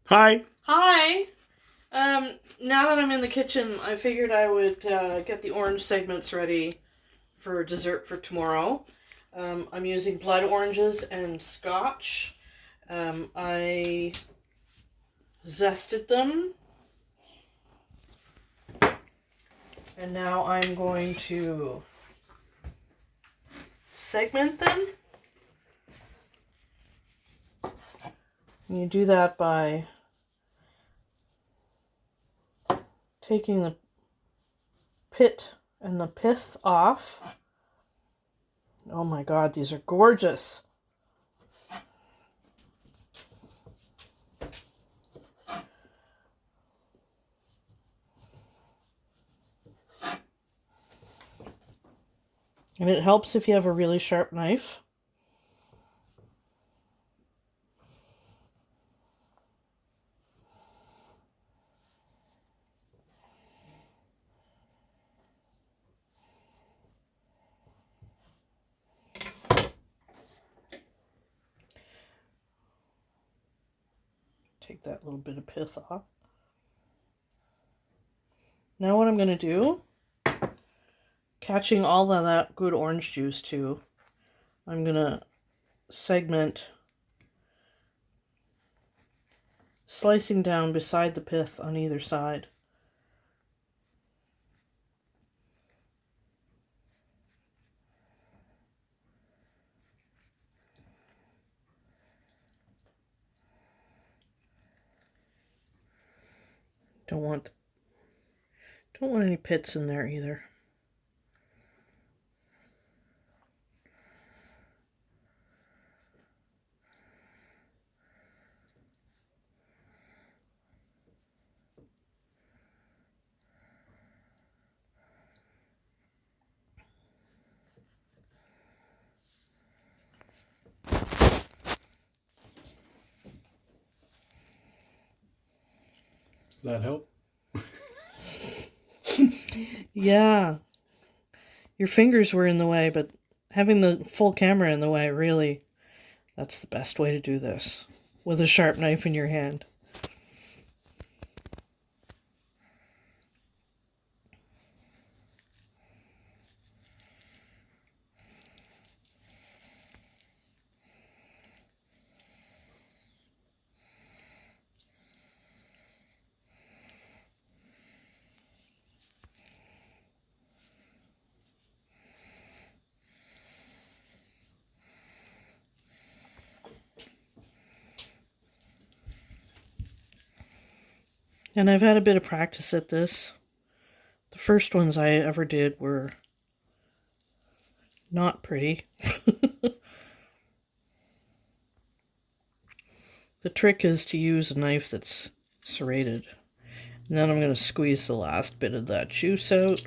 Hi. Hi. Now that I'm in the kitchen, I figured I would get the orange segments ready for dessert for tomorrow. I'm using blood oranges and scotch. I zested them, and now I'm going to segment them. And you do that by taking the pit and the pith off. Oh my god, these are gorgeous. And it helps if you have a really sharp knife. Take that little bit of pith off. Now what I'm going to do, catching all of that good orange juice too, I'm going to segment, slicing down beside the pith on either side. Don't want any pits in there either. Does that help? Yeah, your fingers were in the way, but having the full camera in the way, really, that's the best way to do this, with a sharp knife in your hand. And I've had a bit of practice at this. The first ones I ever did were not pretty. The trick is to use a knife that's serrated. And then I'm going to squeeze the last bit of that juice out.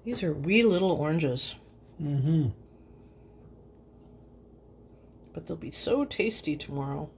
These are wee little oranges. Mm-hmm. But they'll be so tasty tomorrow.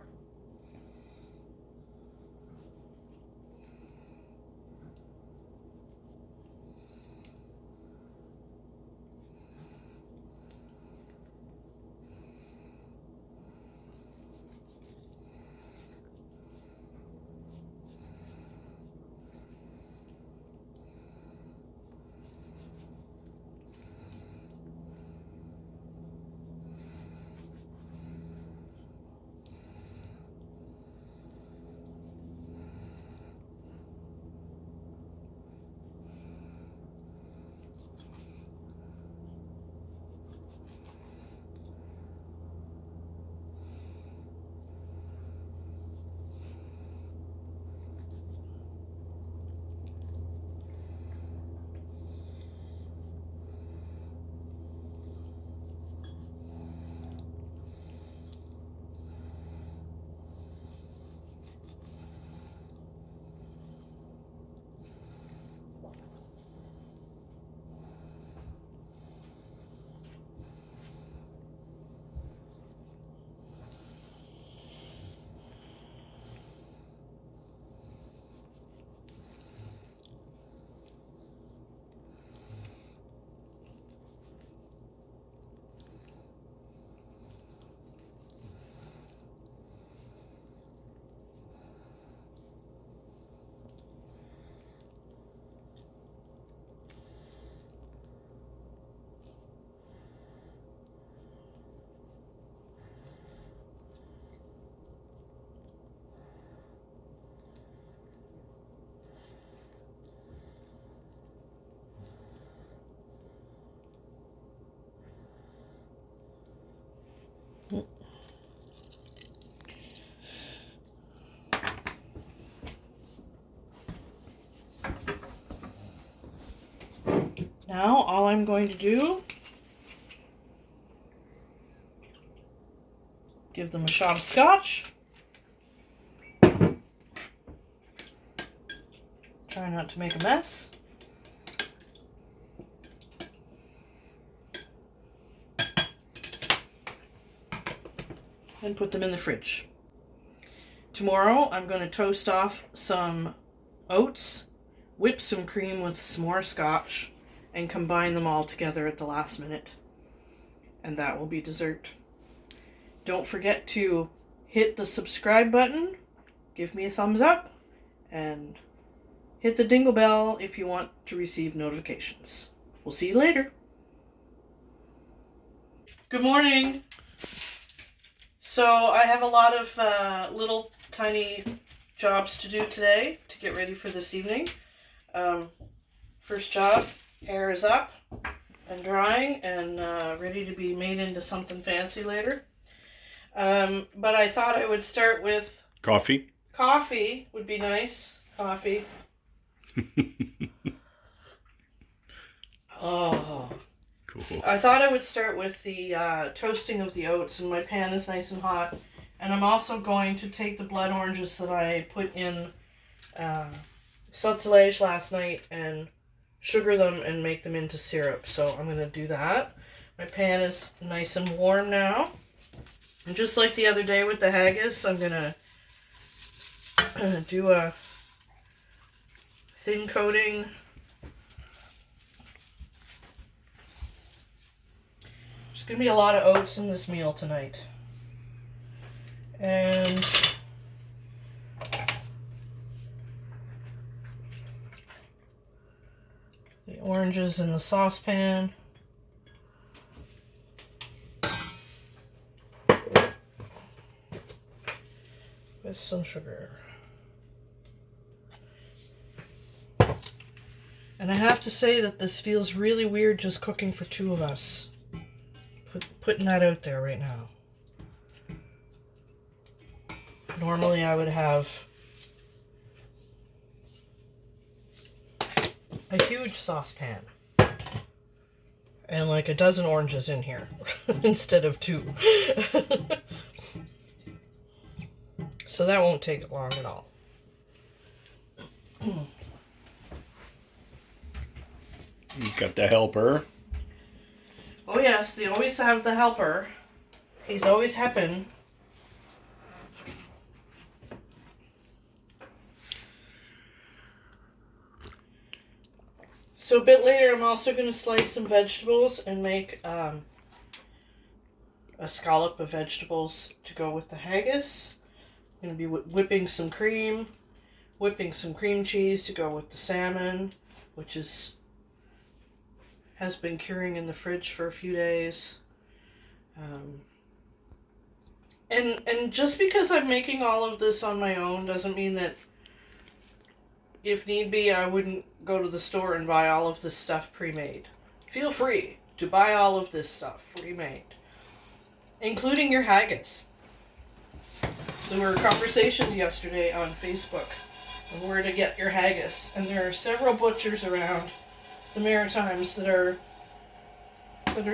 Now all I'm going to do, give them a shot of scotch. Try not to make a mess. And put them in the fridge. Tomorrow I'm going to toast off some oats, whip some cream with some more scotch, and combine them all together at the last minute. And that will be dessert. Don't forget to hit the subscribe button, give me a thumbs up, and hit the dingle bell if you want to receive notifications. We'll see you later. Good morning. So I have a lot of little tiny jobs to do today to get ready for this evening. First job, hair is up and drying and ready to be made into something fancy later. But I thought I would start with... Coffee? Coffee would be nice. Coffee. Oh. Cool. I thought I would start with the toasting of the oats, and my pan is nice and hot. And I'm also going to take the blood oranges that I put in Sortilege last night and sugar them and make them into syrup. So I'm going to do that. My pan is nice and warm now. And just like the other day with the haggis, I'm going to do a thin coating. There's going to be a lot of oats in this meal tonight. And the oranges in the saucepan. With some sugar. And I have to say that this feels really weird just cooking for two of us. Putting that out there right now. Normally I would have a huge saucepan and like a dozen oranges in here instead of two. So that won't take long at all. Got the helper. Oh yes, they always have the helper. He's always helping. So a bit later, I'm also going to slice some vegetables and make a scallop of vegetables to go with the haggis. I'm going to be whipping some cream cheese to go with the salmon, which has been curing in the fridge for a few days. And just because I'm making all of this on my own doesn't mean that if need be, I wouldn't go to the store and buy all of this stuff pre-made. Feel free to buy all of this stuff pre-made, including your haggis. There were conversations yesterday on Facebook on where to get your haggis, and there are several butchers around the Maritimes that are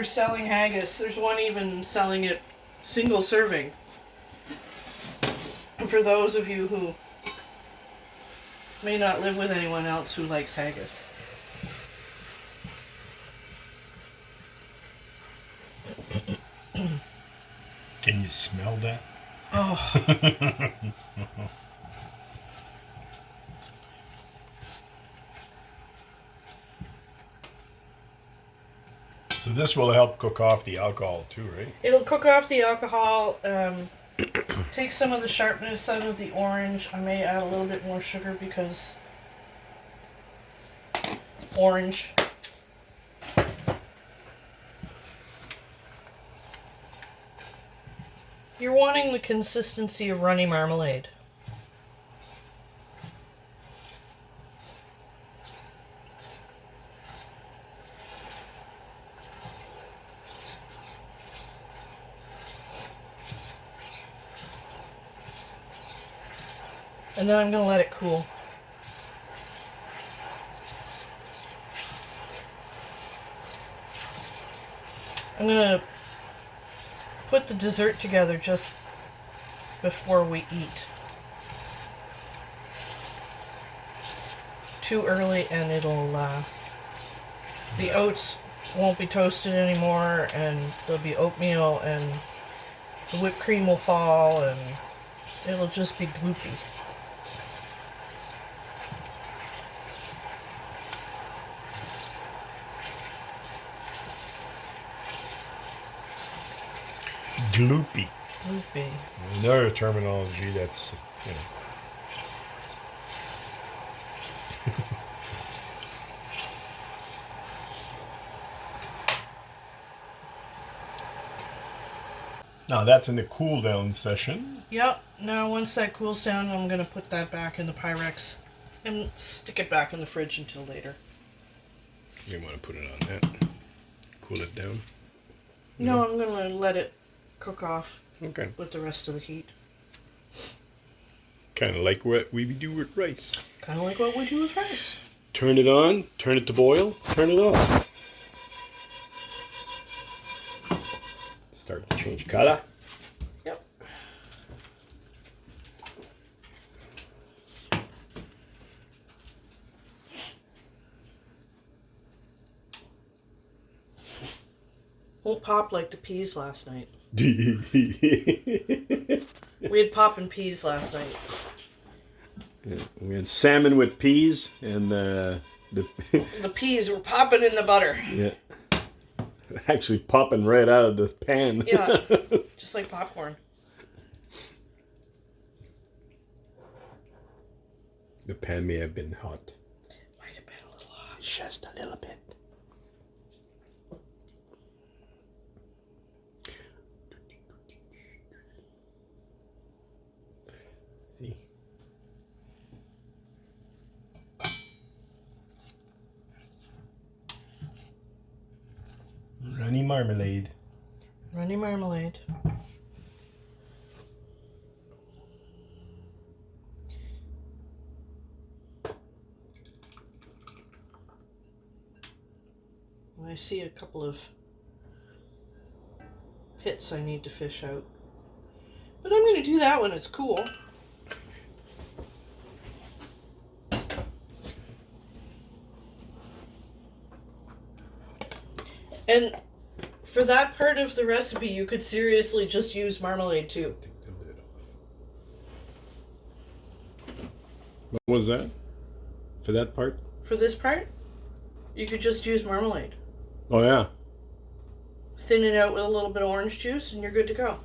selling haggis. There's one even selling it single serving. And for those of you who may not live with anyone else who likes haggis. Can you smell that? Oh. So this will help cook off the alcohol too, right? It'll cook off the alcohol, take some of the sharpness out of the orange. I may add a little bit more sugar because orange. You're wanting the consistency of runny marmalade. And then I'm going to let it cool. I'm going to put the dessert together just before we eat. Too early and it'll, the oats won't be toasted anymore and there'll be oatmeal and the whipped cream will fall and it'll just be gloopy. Gloopy. Gloopy. Another terminology that's, you know. Now that's in the cool down session. Yep. Now once that cools down, I'm going to put that back in the Pyrex and stick it back in the fridge until later. You want to put it on that. Cool it down. No, I'm going to let it cook off Okay. with the rest of the heat. Kind of like what we do with rice. Kind of like what we do with rice. Turn it on, turn it to boil, turn it off. Start to change color. Yep. Won't pop like the peas last night. We had poppin' peas last night. Yeah, we had salmon with peas and the peas were popping in the butter. Yeah, actually popping right out of the pan. Yeah, just like popcorn. The pan may have been hot. Might have been a little hot. Just a little bit. See. Runny marmalade. Runny marmalade. I see a couple of pits I need to fish out. But I'm going to do that when it's cool. And for that part of the recipe, you could seriously just use marmalade too. Take the lid off. What was that? For that part? For this part, you could just use marmalade. Oh, yeah. Thin it out with a little bit of orange juice and you're good to go.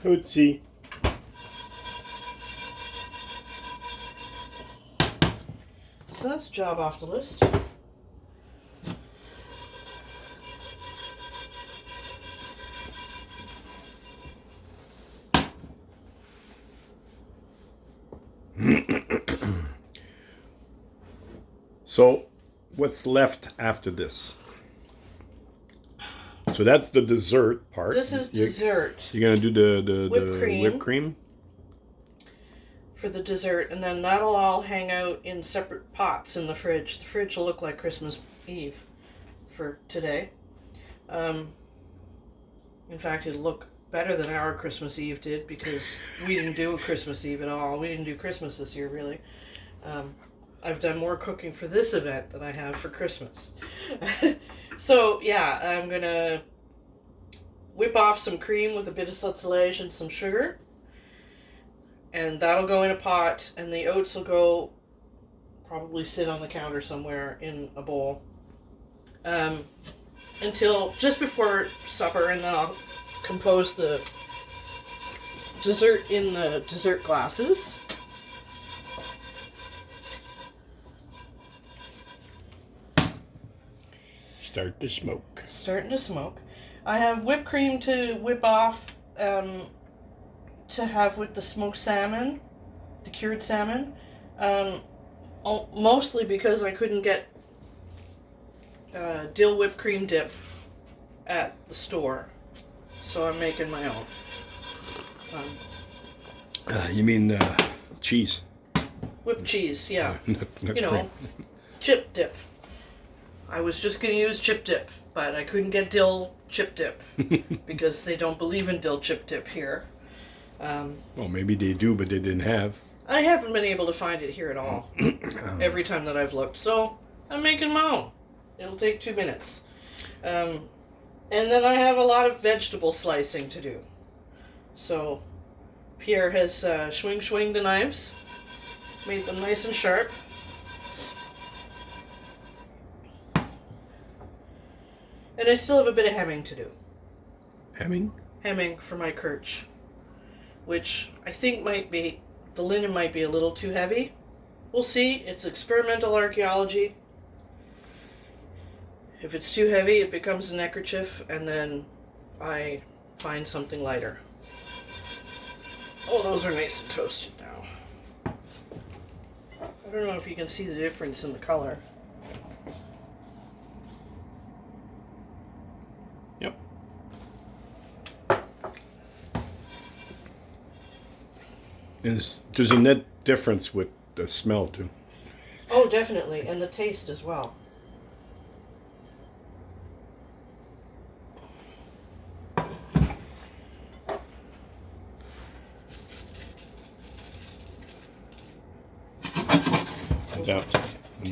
Oatsy. So that's a job off the list. So, what's left after this? So that's the dessert part. This is dessert. You're gonna do the Whipped cream. whipped cream. For the dessert, and then that'll all hang out in separate pots in the fridge. The fridge will look like Christmas Eve for today. In fact, it'll look better than our Christmas Eve did because we didn't do a Christmas Eve at all. We didn't do Christmas this year, really. I've done more cooking for this event than I have for Christmas. So, yeah, I'm going to whip off some cream with a bit of sortilege and some sugar. And that'll go in a pot, and the oats will go probably sit on the counter somewhere in a bowl until just before supper, and then I'll compose the dessert in the dessert glasses. Start to smoke. Starting to smoke. I have whipped cream to whip off to have with the smoked salmon, the cured salmon. Mostly because I couldn't get dill whipped cream dip at the store. So I'm making my own. You mean cheese? Whipped cheese, yeah. Not You know, cream. chip dip. I was just going to use chip dip, but I couldn't get dill chip dip because they don't believe in dill chip dip here. Well, maybe they do, but they didn't have. I haven't been able to find it here at all every time that I've looked. So I'm making my own. It'll take 2 minutes. And then I have a lot of vegetable slicing to do. So Pierre has swing the knives, made them nice and sharp. And I still have a bit of hemming to do. Hemming? Hemming for my kirch, which I think might be, the linen might be a little too heavy. We'll see. It's experimental archaeology. If it's too heavy, it becomes a neckerchief, and then I find something lighter. Oh, those are nice and toasted now. I don't know if you can see the difference in the color. Yep. There's a net difference with the smell, too. Oh, definitely, and the taste as well.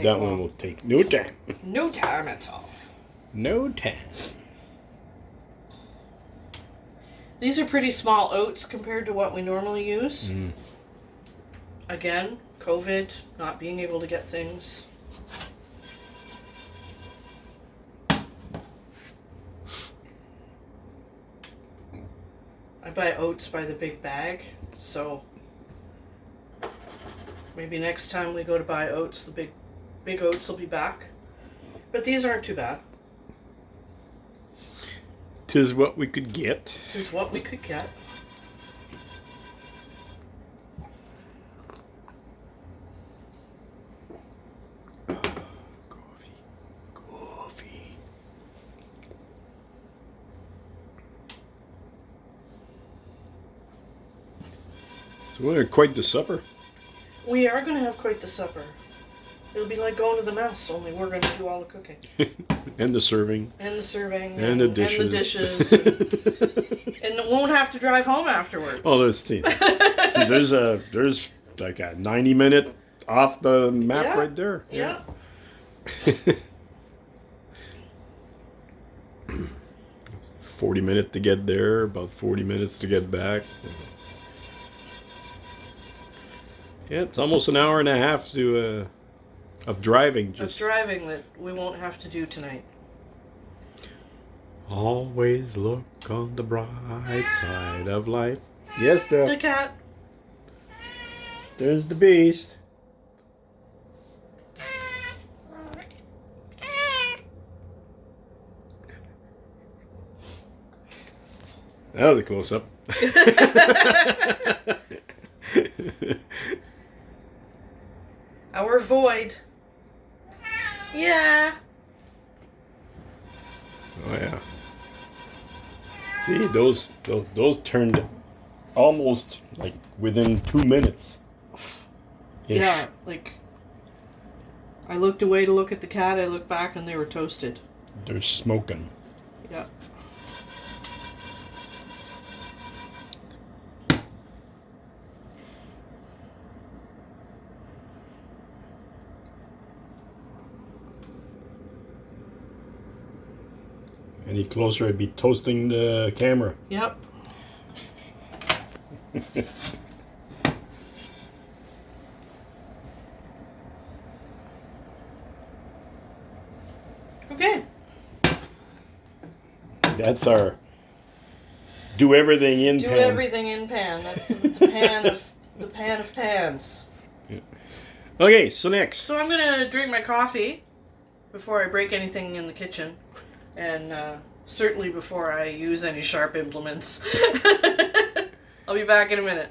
That one will take no time. No time at all. No time. These are pretty small oats compared to what we normally use. Mm. Again, COVID, not being able to get things. I buy oats by the big bag, so maybe next time we go to buy oats, the big oats will be back. But these aren't too bad. 'Tis what we could get. 'Tis what we could get. Coffee. So we're quite the supper. We are going to have quite the supper. It'll be like going to the mess, only we're going to do all the cooking. And the serving. And the serving. And the dishes. And the dishes. And won't have to drive home afterwards. Oh, there's like a 90-minute off the map right there. Yeah. 40 minutes to get there, about 40 minutes to get back. Yeah, it's almost an hour and a half of driving. Of driving that we won't have to do tonight. Always look on the bright side of life. Yes, Dad. The cat. There's the beast. That was a close-up. Our void. Yeah. Oh yeah. See, those turned almost like within 2 minutes. Yeah, like I looked away to look at the cat, I looked back and they were toasted. They're smoking. Yeah. Any closer, I'd be toasting the camera. Yep. Okay. That's our do everything in Do pan. everything in pan. That's the pan of pans. Yeah. Okay, so next. So I'm gonna drink my coffee before I break anything in the kitchen, and certainly before I use any sharp implements. I'll be back in a minute.